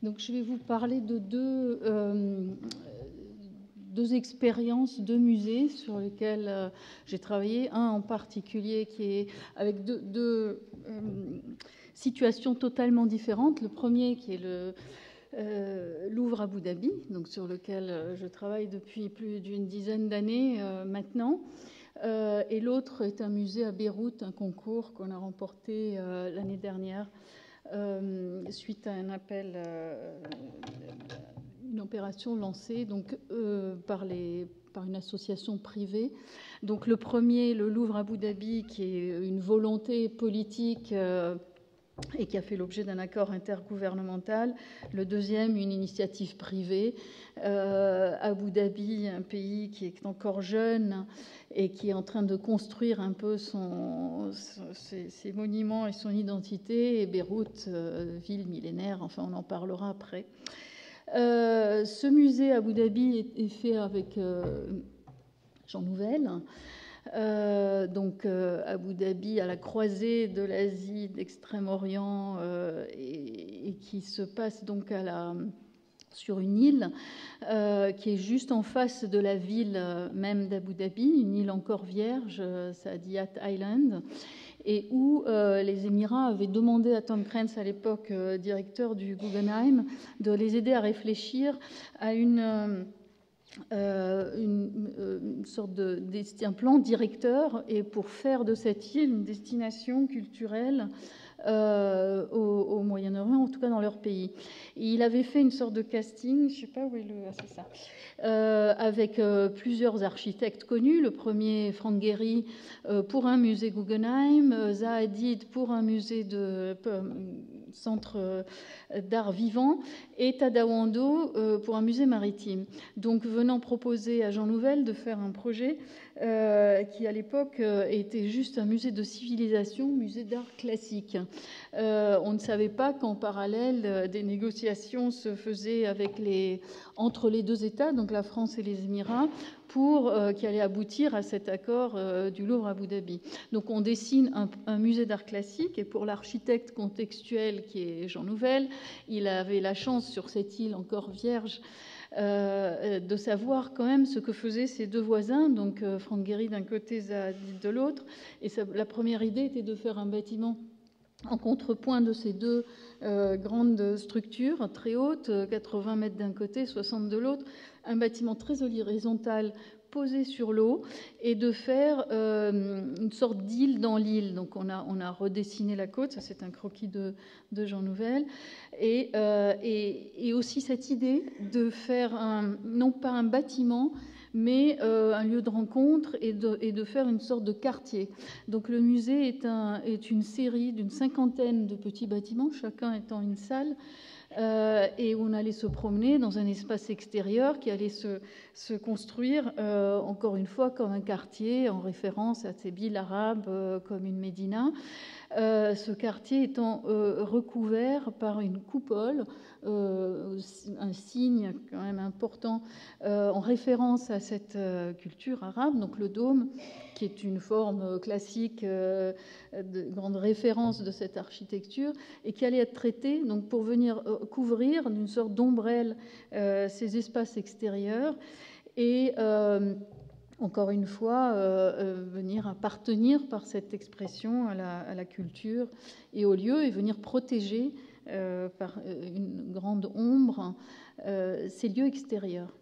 Donc, je vais vous parler de deux expériences, deux musées sur lesquels j'ai travaillé. Un en particulier qui est avec deux situations totalement différentes. Le premier qui est le Louvre Abu Dhabi, donc sur lequel je travaille depuis plus d'une dizaine d'années maintenant. Et l'autre est un musée à Beyrouth, un concours qu'on a remporté l'année dernière suite à un appel, une opération lancée donc, par une association privée. Donc le premier, le Louvre Abu Dhabi, qui est une volonté politique et qui a fait l'objet d'un accord intergouvernemental. Le deuxième, une initiative privée. Abu Dhabi, un pays qui est encore jeune et qui est en train de construire un peu ses monuments et son identité. Et Beyrouth, ville millénaire, enfin on en parlera après. Ce musée Abu Dhabi est fait avec Jean Nouvel. Donc Abu Dhabi à la croisée de l'Asie, d'Extrême-Orient, et qui se passe donc sur une île qui est juste en face de la ville même d'Abu Dhabi, une île encore vierge, Saadiyat Island, et où les Émirats avaient demandé à Tom Krentz, à l'époque directeur du Guggenheim, de les aider à réfléchir à une sorte un plan directeur et pour faire de cette île une destination culturelle au Moyen-Orient, en tout cas dans leur pays. Et il avait fait une sorte de casting, je ne sais pas où est c'est ça, avec plusieurs architectes connus. Le premier, Frank Gehry, pour un musée Guggenheim, Zaha Hadid pour un musée de centre d'art vivant, et Tadawando pour un musée maritime. Donc venant proposer à Jean Nouvel de faire un projet qui à l'époque était juste un musée de civilisation, musée d'art classique. On ne savait pas qu'en parallèle des négociations se faisaient entre les deux États, donc la France et les Émirats, qui allait aboutir à cet accord du Louvre Abu Dhabi. Donc on dessine un musée d'art classique, et pour l'architecte contextuel qui est Jean Nouvel, il avait la chance sur cette île encore vierge de savoir quand même ce que faisaient ses deux voisins, donc Frank Gehry d'un côté, Zaha Hadid de l'autre. Et la première idée était de faire un bâtiment en contrepoint de ces deux grandes structures très hautes, 80 mètres d'un côté, 60 de l'autre, un bâtiment très horizontal posé sur l'eau, et de faire une sorte d'île dans l'île. Donc on a redessiné la côte, ça c'est un croquis de Jean Nouvel, et aussi cette idée de faire non pas un bâtiment, mais un lieu de rencontre et de faire une sorte de quartier. Donc le musée est une série d'une 50aine de petits bâtiments, chacun étant une salle, et on allait se promener dans un espace extérieur qui allait se construire, encore une fois, comme un quartier, en référence à ces villes arabes comme une médina. Ce quartier étant recouvert par une coupole, un signe quand même important en référence à cette culture arabe, donc le dôme, qui est une forme classique de grande référence de cette architecture, et qui allait être traité donc, pour venir couvrir d'une sorte d'ombrelle ces espaces extérieurs, et encore une fois, venir appartenir par cette expression à la culture et au lieu, et venir protéger par une grande ombre ces lieux extérieurs.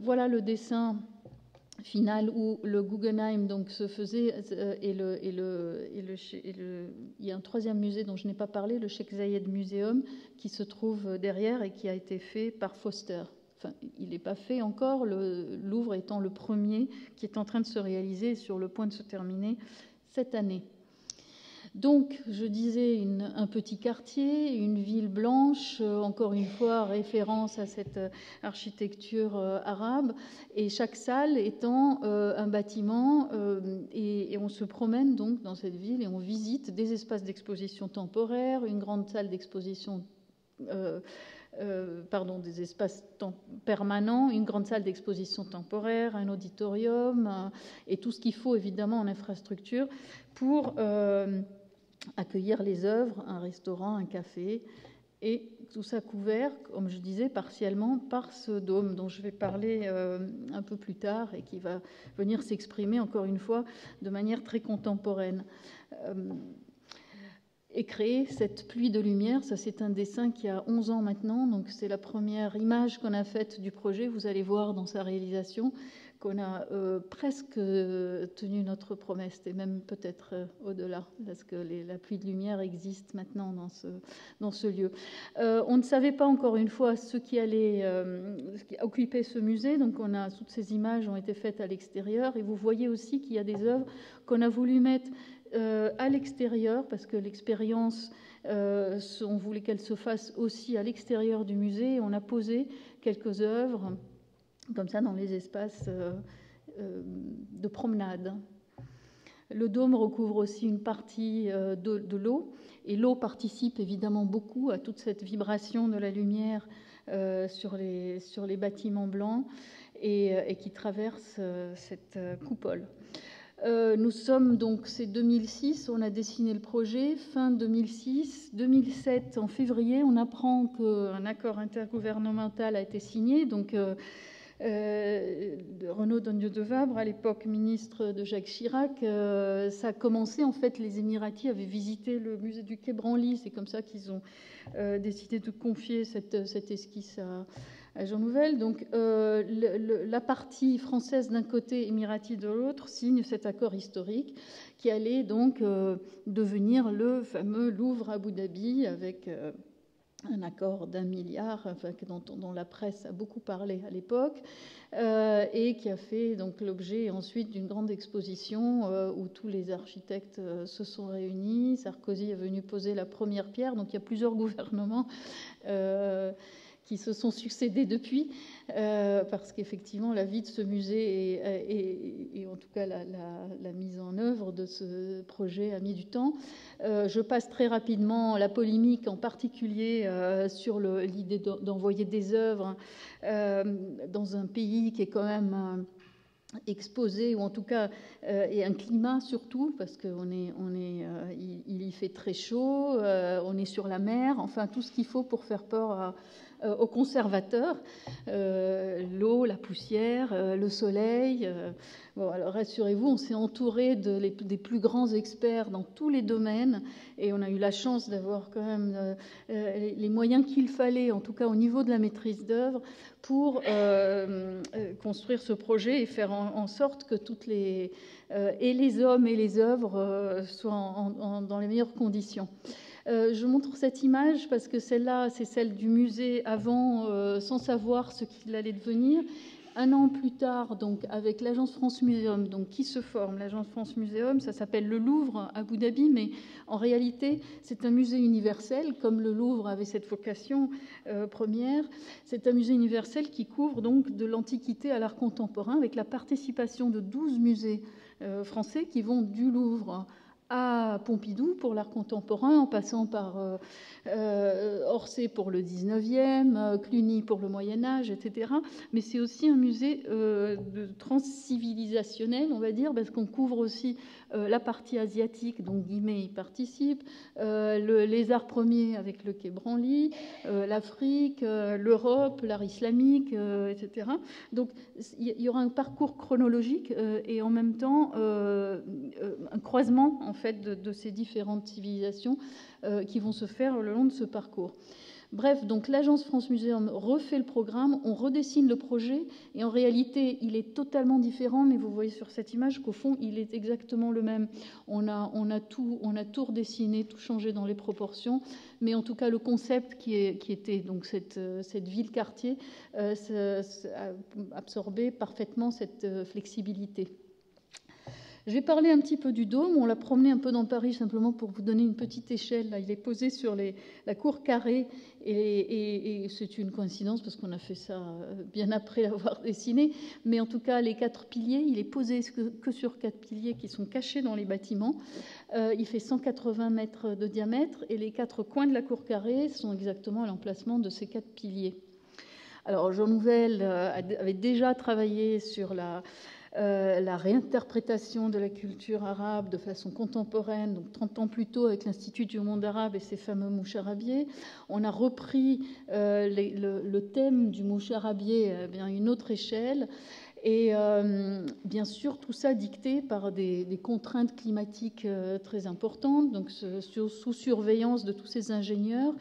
Voilà le dessin final où le Guggenheim donc se faisait, il y a un troisième musée dont je n'ai pas parlé, le Sheikh Zayed Museum, qui se trouve derrière et qui a été fait par Foster. Enfin, il n'est pas fait encore, le Louvre étant le premier qui est en train de se réaliser, sur le point de se terminer cette année. Donc, je disais, un petit quartier, une ville blanche, encore une fois, référence à cette architecture arabe, et chaque salle étant un bâtiment, et on se promène donc dans cette ville et on visite des espaces d'exposition temporaire, une grande salle d'exposition des espaces permanents, une grande salle d'exposition temporaire, un auditorium, et tout ce qu'il faut évidemment en infrastructure pour accueillir les œuvres, un restaurant, un café, et tout ça couvert, comme je disais, partiellement par ce dôme dont je vais parler un peu plus tard et qui va venir s'exprimer, encore une fois, de manière très contemporaine. Et créer cette pluie de lumière, ça c'est un dessin qui a 11 ans maintenant, donc c'est la première image qu'on a faite du projet. Vous allez voir dans sa réalisation qu'on a presque tenu notre promesse, et même peut-être au-delà, parce que la pluie de lumière existe maintenant dans ce lieu. On ne savait pas, encore une fois, ce qui allait occuper ce musée, donc toutes ces images ont été faites à l'extérieur, et vous voyez aussi qu'il y a des œuvres qu'on a voulu mettre à l'extérieur, parce que l'expérience, on voulait qu'elle se fasse aussi à l'extérieur du musée. On a posé quelques œuvres comme ça dans les espaces de promenade. Le dôme recouvre aussi une partie de l'eau, et l'eau participe évidemment beaucoup à toute cette vibration de la lumière sur les bâtiments blancs et qui traverse cette coupole. Nous sommes donc, c'est 2006, on a dessiné le projet, fin 2006. 2007, en février, on apprend qu'un accord intergouvernemental a été signé. Donc, Renaud Dogno de Vabre, à l'époque ministre de Jacques Chirac, ça a commencé, en fait, les Émiratis avaient visité le musée du Quai Branly. C'est comme ça qu'ils ont décidé de confier cette esquisse à Jean Nouvel. Donc, la partie française d'un côté, émirati de l'autre, signe cet accord historique qui allait donc devenir le fameux Louvre Abu Dhabi, avec un accord d'1 milliard, enfin, dont la presse a beaucoup parlé à l'époque, et qui a fait donc l'objet ensuite d'une grande exposition où tous les architectes se sont réunis. Sarkozy est venu poser la première pierre, donc il y a plusieurs gouvernements qui se sont succédés depuis, parce qu'effectivement la vie de ce musée et en tout cas la mise en œuvre de ce projet a mis du temps. Je passe très rapidement la polémique, en particulier sur l'idée d'envoyer des œuvres dans un pays qui est quand même exposé, ou en tout cas et un climat surtout, parce qu'il y fait très chaud, on est sur la mer, enfin tout ce qu'il faut pour faire peur aux conservateurs, l'eau, la poussière, le soleil. Bon, alors rassurez-vous, on s'est entouré des plus grands experts dans tous les domaines, et on a eu la chance d'avoir quand même les moyens qu'il fallait, en tout cas au niveau de la maîtrise d'œuvre, pour construire ce projet et faire en sorte que toutes les hommes et les œuvres soient dans les meilleures conditions. Je montre cette image parce que celle-là, c'est celle du musée avant, sans savoir ce qu'il allait devenir. Un an plus tard, donc, avec l'Agence France Muséum, donc, qui se forme, l'Agence France Muséum, ça s'appelle le Louvre à Abu Dhabi, mais en réalité, c'est un musée universel, comme le Louvre avait cette vocation première. C'est un musée universel qui couvre donc de l'Antiquité à l'art contemporain, avec la participation de 12 musées français qui vont du Louvre à Pompidou pour l'art contemporain, en passant par Orsay pour le 19e, Cluny pour le Moyen-Âge, etc. Mais c'est aussi un musée transcivilisationnel, on va dire, parce qu'on couvre aussi la partie asiatique, donc Guimet y participe, les arts premiers avec le Quai Branly, l'Afrique, l'Europe, l'art islamique, etc. Donc il y aura un parcours chronologique et en même temps un croisement en fait de ces différentes civilisations qui vont se faire le long de ce parcours. Bref, donc l'Agence France Muséum refait le programme, on redessine le projet, et en réalité, il est totalement différent, mais vous voyez sur cette image qu'au fond, il est exactement le même. On a tout redessiné, tout changé dans les proportions, mais en tout cas, le concept qui était donc cette ville-quartier absorbait parfaitement cette flexibilité. Je vais parler un petit peu du dôme. On l'a promené un peu dans Paris simplement pour vous donner une petite échelle. Là, il est posé sur la cour carrée et c'est une coïncidence parce qu'on a fait ça bien après l'avoir dessiné. Mais en tout cas, les 4 piliers, il est posé que sur 4 piliers qui sont cachés dans les bâtiments. Il fait 180 mètres de diamètre et les 4 coins de la cour carrée sont exactement à l'emplacement de ces 4 piliers. Alors, Jean Nouvel avait déjà travaillé sur la réinterprétation de la culture arabe de façon contemporaine, donc 30 ans plus tôt avec l'Institut du monde arabe et ses fameux moucharabiés. On a repris le thème du moucharabier à bien une autre échelle. Et bien sûr, tout ça dicté par des contraintes climatiques très importantes, donc sous surveillance de tous ces ingénieurs,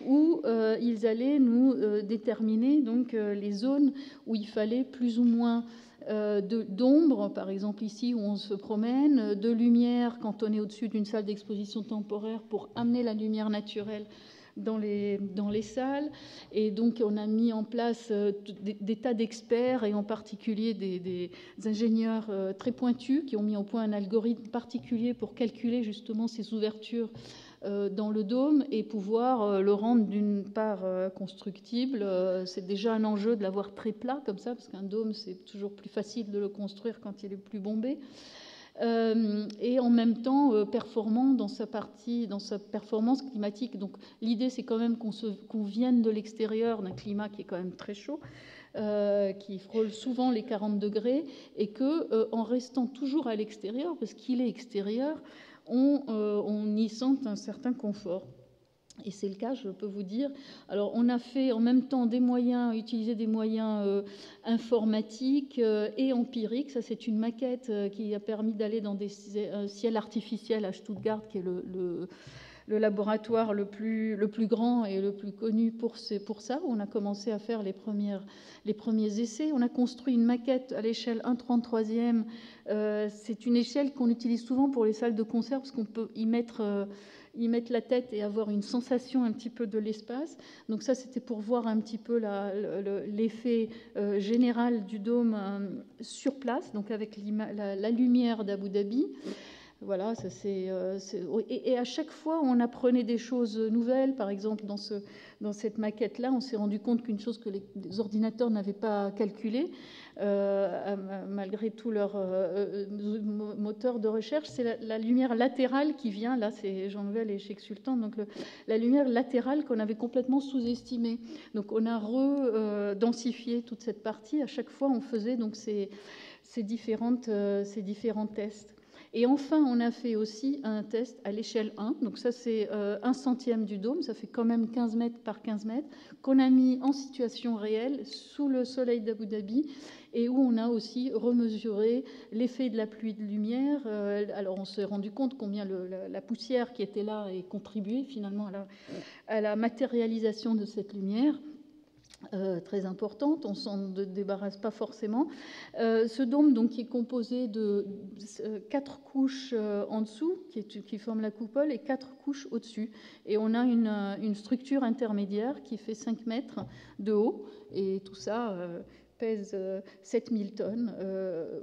où ils allaient nous déterminer donc, les zones où il fallait plus ou moins d'ombre, par exemple ici où on se promène, de lumière quand on est au-dessus d'une salle d'exposition temporaire pour amener la lumière naturelle dans les salles. Et donc on a mis en place des tas d'experts, et en particulier des ingénieurs très pointus qui ont mis au point un algorithme particulier pour calculer justement ces ouvertures dans le dôme et pouvoir le rendre d'une part constructible. C'est déjà un enjeu de l'avoir très plat comme ça, parce qu'un dôme c'est toujours plus facile de le construire quand il est plus bombé. Et en même temps performant dans sa performance climatique. Donc l'idée c'est quand même qu'on vienne de l'extérieur d'un climat qui est quand même très chaud, qui frôle souvent les 40 degrés, et que en restant toujours à l'extérieur, parce qu'il est extérieur, on y sent un certain confort. Et c'est le cas, je peux vous dire. Alors, on a fait en même temps utilisé des moyens informatiques et empiriques. Ça, c'est une maquette qui a permis d'aller dans des ciels artificiels à Stuttgart, qui est le laboratoire le plus grand et le plus connu pour ça. On a commencé à faire les premiers essais. On a construit une maquette à l'échelle 1/33e. C'est une échelle qu'on utilise souvent pour les salles de concert, parce qu'on peut y mettre la tête et avoir une sensation un petit peu de l'espace. Donc ça, c'était pour voir un petit peu l'effet général du dôme sur place, donc avec la lumière d'Abu Dhabi. Voilà, ça et à chaque fois, on apprenait des choses nouvelles. Par exemple, dans cette maquette-là, on s'est rendu compte qu'une chose que les ordinateurs n'avaient pas calculée, malgré tout leur moteur de recherche, c'est la lumière latérale qui vient. Là, c'est Jean Nouvel et Cheikh Sultan. Donc, la lumière latérale qu'on avait complètement sous-estimée. Donc, on a densifié toute cette partie. À chaque fois, on faisait donc ces différents tests. Et enfin, on a fait aussi un test à l'échelle 1. Donc ça, c'est 1/100e du dôme. Ça fait quand même 15 mètres par 15 mètres, qu'on a mis en situation réelle sous le soleil d'Abu Dhabi, et où on a aussi remesuré l'effet de la pluie de lumière. Alors, on s'est rendu compte combien la poussière qui était là ait contribué finalement à la matérialisation de cette lumière. Très importante, on s'en débarrasse pas forcément. Ce dôme, donc, qui est composé de 4 couches en dessous, qui forment la coupole, et 4 couches au-dessus. Et on a une structure intermédiaire qui fait 5 mètres de haut, et tout ça pèse 7000 tonnes.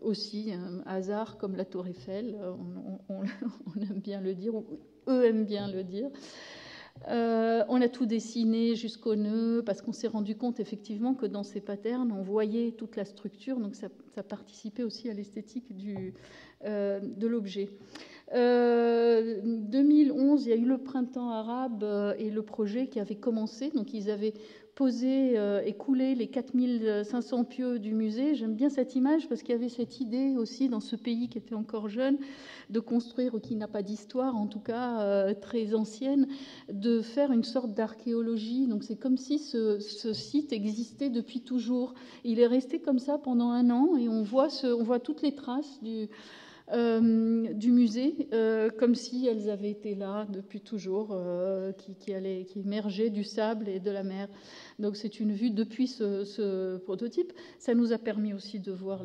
Aussi, un hasard comme la Tour Eiffel, on aime bien le dire, ou eux aiment bien le dire. On a tout dessiné jusqu'au nœud, parce qu'on s'est rendu compte effectivement que dans ces patterns, on voyait toute la structure, donc ça participait aussi à l'esthétique de l'objet. 2011, il y a eu le printemps arabe et le projet qui avait commencé. Donc ils avaient posé et coulé les 4500 pieux du musée. J'aime bien cette image parce qu'il y avait cette idée aussi dans ce pays qui était encore jeune de construire, ou qui n'a pas d'histoire, en tout cas très ancienne, de faire une sorte d'archéologie. Donc c'est comme si ce site existait depuis toujours. Il est resté comme ça pendant 1 an, et on voit toutes les traces du musée, comme si elles avaient été là depuis toujours, qui émergeaient du sable et de la mer. Donc c'est une vue depuis ce prototype. Ça nous a permis aussi de voir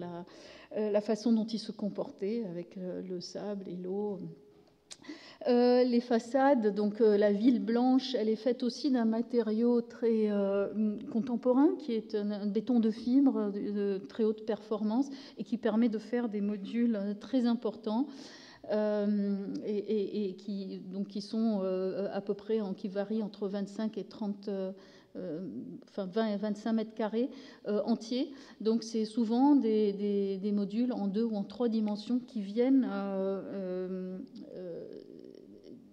la façon dont il se comportait avec le sable et l'eau. Les façades, donc la ville blanche, elle est faite aussi d'un matériau très contemporain, qui est un béton de fibre de très haute performance, et qui permet de faire des modules très importants, et qui sont à peu près, qui varient entre 25 et 30 20 et 25 mètres carrés entiers. Donc c'est souvent des modules en 2 ou en 3 dimensions qui viennent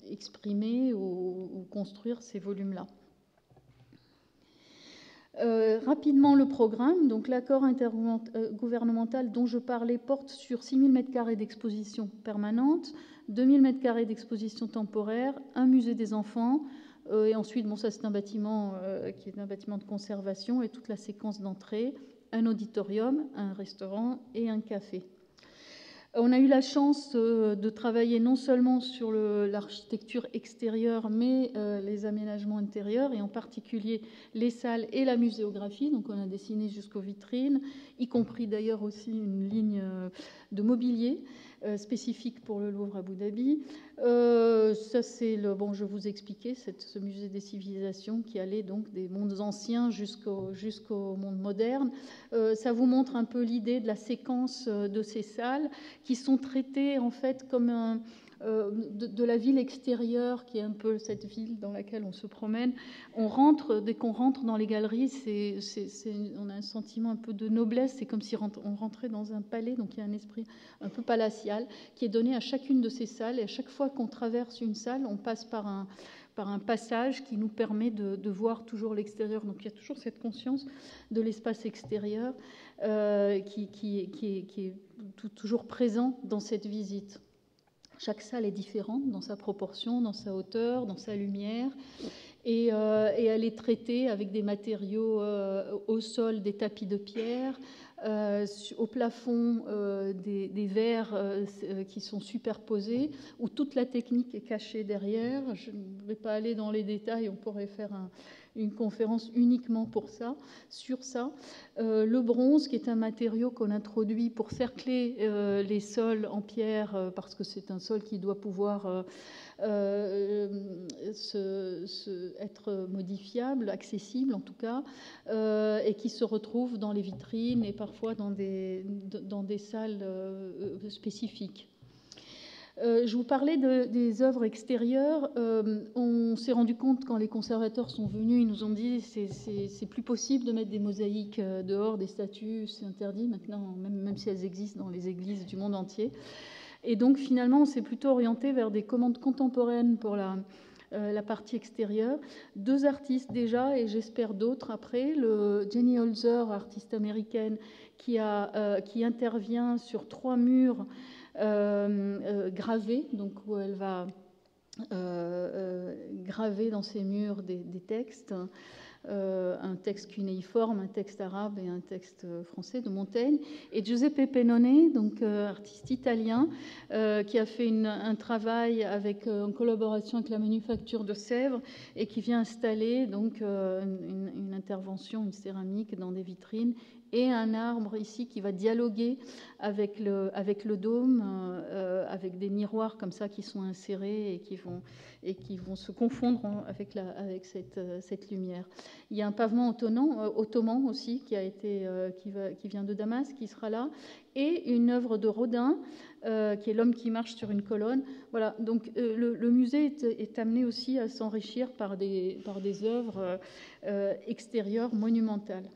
exprimer ou construire ces volumes-là. Rapidement le programme, donc l'accord intergouvernemental dont je parlais porte sur 6 000 m² d'exposition permanente, 2 000 m² d'exposition temporaire, un musée des enfants, et ensuite, bon, ça c'est un bâtiment qui est un bâtiment de conservation et toute la séquence d'entrée, un auditorium, un restaurant et un café. On a eu la chance de travailler non seulement sur l'architecture extérieure, mais les aménagements intérieurs, et en particulier les salles et la muséographie. Donc on a dessiné jusqu'aux vitrines, y compris d'ailleurs aussi une ligne de mobilier spécifique pour le Louvre Abu Dhabi. Ça c'est bon, je vous expliquais, ce musée des civilisations qui allait donc des mondes anciens jusqu'au monde moderne. Ça vous montre un peu l'idée de la séquence de ces salles qui sont traitées en fait comme de la ville extérieure, qui est un peu cette ville dans laquelle on se promène. Dès qu'on rentre dans les galeries, on a un sentiment un peu de noblesse, c'est comme si on rentrait dans un palais, donc il y a un esprit un peu palatial qui est donné à chacune de ces salles, et à chaque fois qu'on traverse une salle, on passe par un passage qui nous permet de voir toujours l'extérieur. Donc il y a toujours cette conscience de l'espace extérieur qui est toujours présent dans cette visite. Chaque salle est différente dans sa proportion, dans sa hauteur, dans sa lumière, et elle est traitée avec des matériaux au sol, des tapis de pierre, au plafond des verres qui sont superposés, où toute la technique est cachée derrière. Je ne vais pas aller dans les détails, on pourrait faire une conférence uniquement sur ça. Le bronze, qui est un matériau qu'on introduit pour cercler les sols en pierre, parce que c'est un sol qui doit pouvoir être modifiable, accessible en tout cas, et qui se retrouve dans les vitrines et parfois dans des salles spécifiques. Je vous parlais des œuvres extérieures. On s'est rendu compte quand les conservateurs sont venus, ils nous ont dit c'est plus possible de mettre des mosaïques dehors, des statues, c'est interdit maintenant, même si elles existent dans les églises du monde entier. Et donc finalement, on s'est plutôt orienté vers des commandes contemporaines pour la partie extérieure. 2 artistes déjà, et j'espère d'autres après. Jenny Holzer, artiste américaine, qui intervient sur 3 murs gravés, donc où elle va graver dans ces murs des textes. Un texte cunéiforme, un texte arabe et un texte français de Montaigne. Et Giuseppe Pennone, donc artiste italien, qui a fait un travail en collaboration avec la Manufacture de Sèvres et qui vient installer donc une intervention, une céramique dans des vitrines et un arbre ici qui va dialoguer avec le dôme, avec des miroirs comme ça qui sont insérés et qui vont se confondre avec cette lumière. Il y a un pavement ottoman aussi qui vient de Damas, qui sera là, et une œuvre de Rodin, qui est l'homme qui marche sur une colonne. Voilà, donc le musée est amené aussi à s'enrichir par des œuvres extérieures monumentales.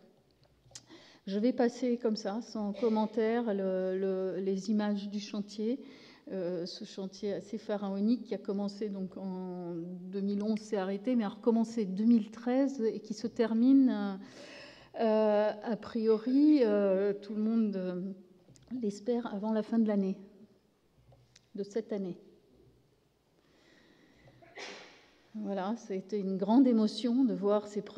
Je vais passer comme ça, sans commentaire, les images du chantier. Ce chantier assez pharaonique qui a commencé donc en 2011, s'est arrêté, mais a recommencé en 2013 et qui se termine a priori, tout le monde l'espère, avant la fin de l'année, de cette année. Voilà, ça a été une grande émotion de voir cette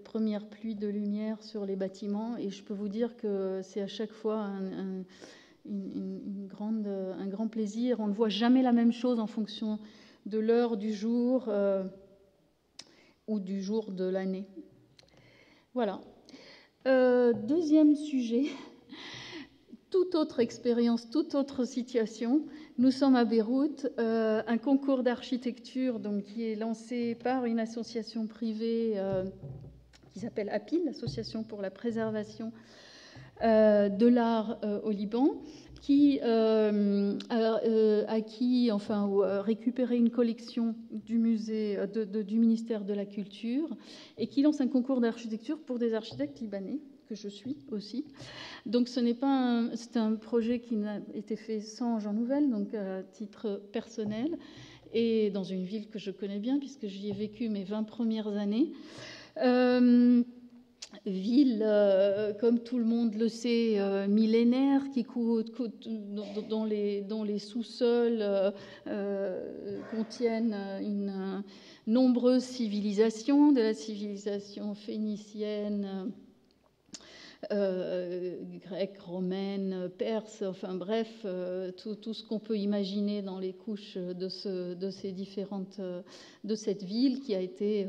première pluie de lumière sur les bâtiments, et je peux vous dire que c'est à chaque fois un grand plaisir. On ne voit jamais la même chose en fonction de l'heure du jour ou du jour de l'année. Voilà. Deuxième sujet, toute autre expérience, toute autre situation. Nous sommes à Beyrouth, un concours d'architecture donc, qui est lancé par une association privée qui s'appelle APIL, l'Association pour la préservation de l'art au Liban, qui a récupéré une collection du musée du ministère de la Culture et qui lance un concours d'architecture pour des architectes libanais, que je suis aussi. Donc c'est un projet qui n'a été fait sans Jean Nouvel, donc à titre personnel, et dans une ville que je connais bien puisque j'y ai vécu mes 20 premières années. Ville, comme tout le monde le sait, millénaire, qui dont les sous-sols contiennent une nombreuse civilisation, de la civilisation phénicienne, grecque, romaine, perse, enfin bref, tout ce qu'on peut imaginer dans les couches de cette ville qui a été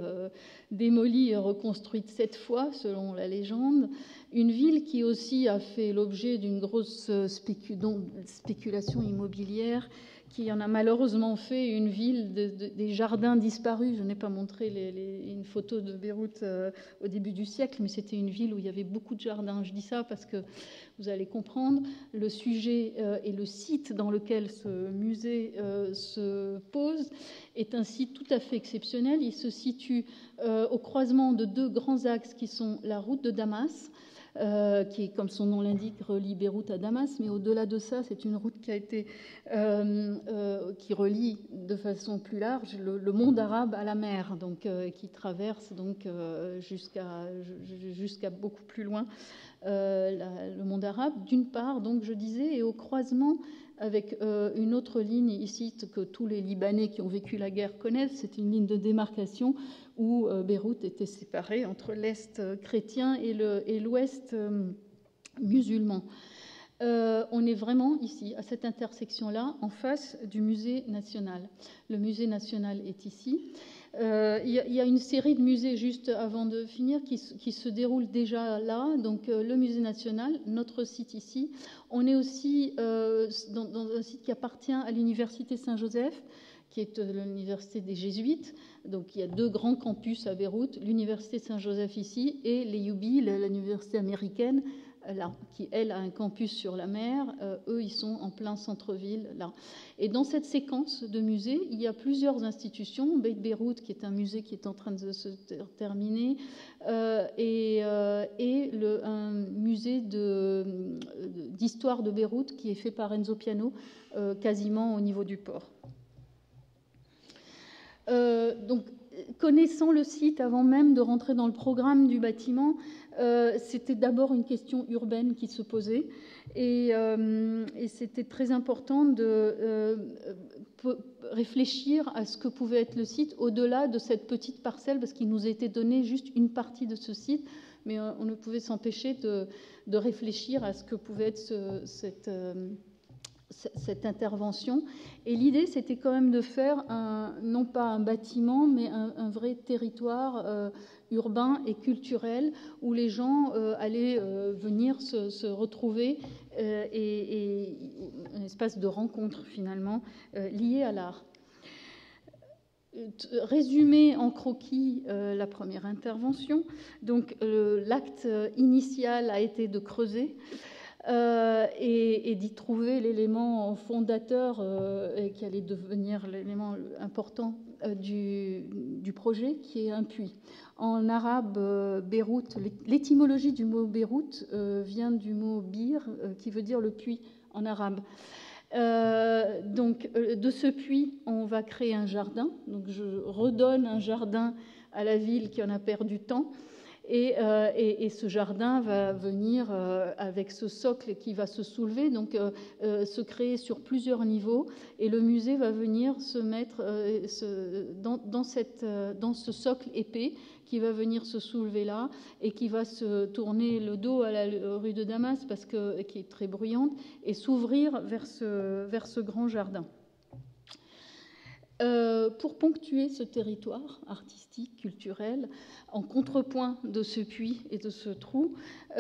démolie et reconstruite 7 fois selon la légende. Une ville qui aussi a fait l'objet d'une grosse spéculation immobilière, qui en a malheureusement fait une ville des jardins disparus. Je n'ai pas montré une photo de Beyrouth au début du siècle, mais c'était une ville où il y avait beaucoup de jardins. Je dis ça parce que vous allez comprendre, le sujet et le site dans lequel ce musée se pose est un site tout à fait exceptionnel. Il se situe au croisement de 2 grands axes qui sont la route de Damas, qui, comme son nom l'indique, relie Beyrouth à Damas, mais au-delà de ça, c'est une route qui a été qui relie de façon plus large le monde arabe à la mer, donc qui traverse donc jusqu'à beaucoup plus loin le monde arabe, d'une part, donc je disais, et au croisement avec une autre ligne ici que tous les Libanais qui ont vécu la guerre connaissent, c'est une ligne de démarcation où Beyrouth était séparée entre l'Est chrétien et l'Ouest musulman. On est vraiment ici, à cette intersection-là, en face du musée national. Le musée national est ici. Il y a une série de musées, juste avant de finir, qui se déroulent déjà là. Donc le musée national, notre site ici. On est aussi dans un site qui appartient à l'université Saint-Joseph, qui est l'université des Jésuites. Donc il y a 2 grands campus à Beyrouth, l'université Saint-Joseph ici et l'EUB, l'université américaine, là, qui, elle, a un campus sur la mer. Eux, ils sont en plein centre-ville, là. Et dans cette séquence de musées, il y a plusieurs institutions. Beit Beyrouth, qui est un musée qui est en train de se terminer, et un musée d'histoire de Beyrouth qui est fait par Enzo Piano, quasiment au niveau du port. Donc, connaissant le site avant même de rentrer dans le programme du bâtiment, c'était d'abord une question urbaine qui se posait, et c'était très important de réfléchir à ce que pouvait être le site au-delà de cette petite parcelle, parce qu'il nous était donné juste une partie de ce site, mais on ne pouvait s'empêcher de réfléchir à ce que pouvait être cette intervention. Et l'idée, c'était quand même de faire non pas un bâtiment, mais un vrai territoire urbain et culturel où les gens allaient venir se retrouver, et un espace de rencontre finalement lié à l'art. Résumer en croquis la première intervention. Donc l'acte initial a été de creuser et d'y trouver l'élément fondateur qui allait devenir l'élément important du projet, qui est un puits. En arabe, Beyrouth, l'étymologie du mot Beyrouth vient du mot bir, qui veut dire le puits en arabe. Donc, de ce puits, on va créer un jardin. Donc, je redonne un jardin à la ville qui en a perdu tant. Et ce jardin va venir avec ce socle qui va se soulever, donc se créer sur plusieurs niveaux. Et le musée va venir se mettre dans ce socle épais qui va venir se soulever là et qui va se tourner le dos à la rue de Damas, qui est très bruyante, et s'ouvrir vers ce grand jardin. Pour ponctuer ce territoire artistique, culturel, en contrepoint de ce puits et de ce trou, on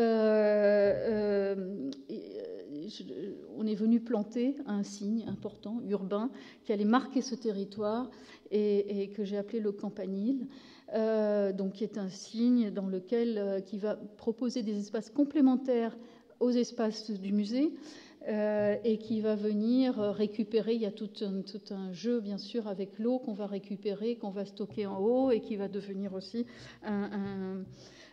est venu planter un signe important, urbain, qui allait marquer ce territoire et que j'ai appelé le campanile, donc qui est un signe qui va proposer des espaces complémentaires aux espaces du musée, et qui va venir récupérer. Il y a tout un jeu, bien sûr, avec l'eau qu'on va récupérer, qu'on va stocker en haut, et qui va devenir aussi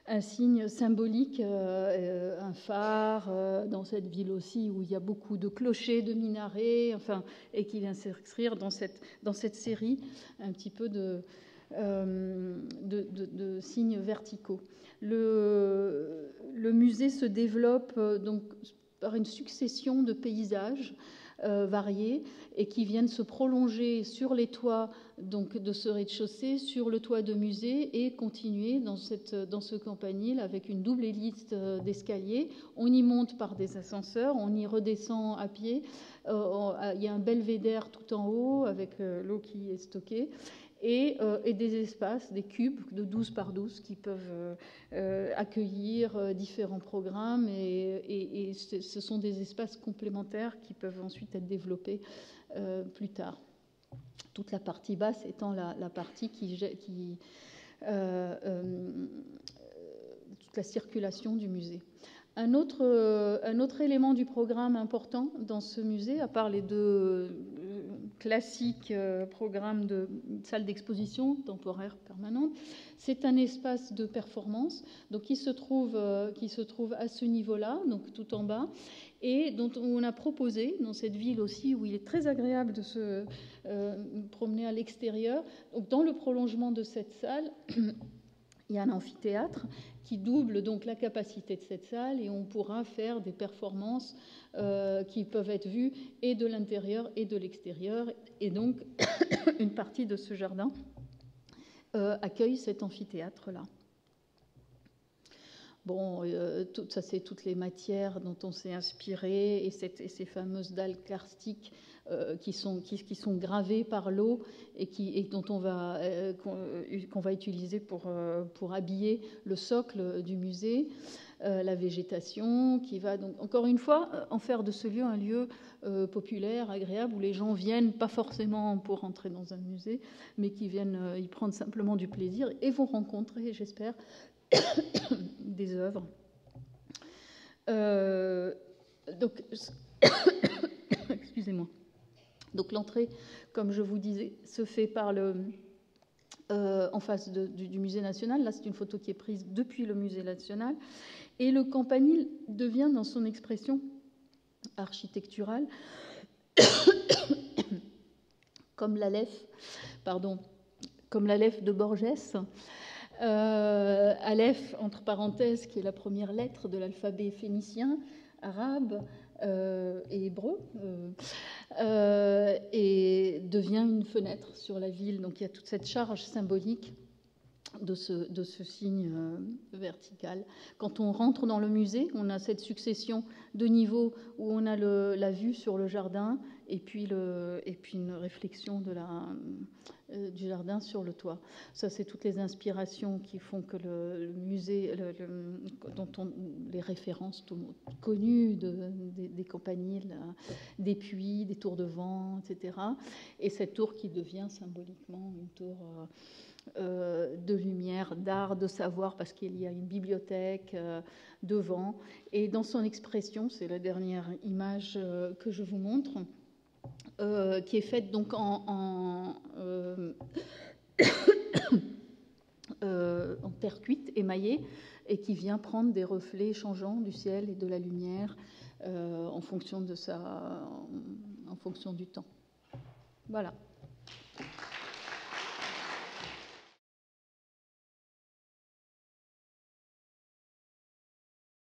un signe symbolique, un phare dans cette ville aussi où il y a beaucoup de clochers, de minarets, enfin, et qui vient s'inscrire dans cette série un petit peu de signes verticaux. Le musée se développe donc par une succession de paysages variés et qui viennent se prolonger sur les toits donc, de ce rez-de-chaussée, sur le toit de musée et continuer dans ce campanile avec une double hélice d'escalier. On y monte par des ascenseurs, on y redescend à pied. Il y a un belvédère tout en haut avec l'eau qui est stockée. Et des espaces, des cubes de 12 par 12 qui peuvent accueillir différents programmes et ce sont des espaces complémentaires qui peuvent ensuite être développés plus tard. Toute la partie basse étant la partie toute la circulation du musée. Un autre élément du programme important dans ce musée, à part les deux classiques programmes de salle d'exposition temporaire permanente, c'est un espace de performance donc qui se trouve à ce niveau-là, donc tout en bas, et dont on a proposé dans cette ville aussi où il est très agréable de se promener à l'extérieur. Donc dans le prolongement de cette salle, il y a un amphithéâtre qui double donc la capacité de cette salle et on pourra faire des performances qui peuvent être vues et de l'intérieur et de l'extérieur. Et donc, une partie de ce jardin accueille cet amphithéâtre-là. Bon, ça c'est toutes les matières dont on s'est inspiré et ces fameuses dalles karstiques qui sont gravées par l'eau et dont qu'on va utiliser pour habiller le socle du musée, la végétation qui va donc encore une fois en faire de ce lieu un lieu populaire, agréable où les gens viennent pas forcément pour entrer dans un musée, mais qui viennent y prendre simplement du plaisir et vont rencontrer, j'espère, des œuvres. Donc, excusez-moi. Donc l'entrée, comme je vous disais, se fait par en face du musée national. Là, c'est une photo qui est prise depuis le musée national. Et le campanile devient, dans son expression architecturale, comme l'Aleph de Borges. Aleph, entre parenthèses, qui est la première lettre de l'alphabet phénicien, arabe et hébreu, et devient une fenêtre sur la ville. Donc il y a toute cette charge symbolique de ce signe vertical. Quand on rentre dans le musée, on a cette succession de niveaux où on a la vue sur le jardin et puis une réflexion du jardin sur le toit. Ça, c'est toutes les inspirations qui font que le musée, les références connues des campaniles, des puits, des tours de vent, etc. Et cette tour qui devient symboliquement une tour de lumière, d'art, de savoir, parce qu'il y a une bibliothèque devant. Et dans son expression, c'est la dernière image que je vous montre, qui est faite donc en terre cuite, émaillée, et qui vient prendre des reflets changeants du ciel et de la lumière en fonction du temps. Voilà.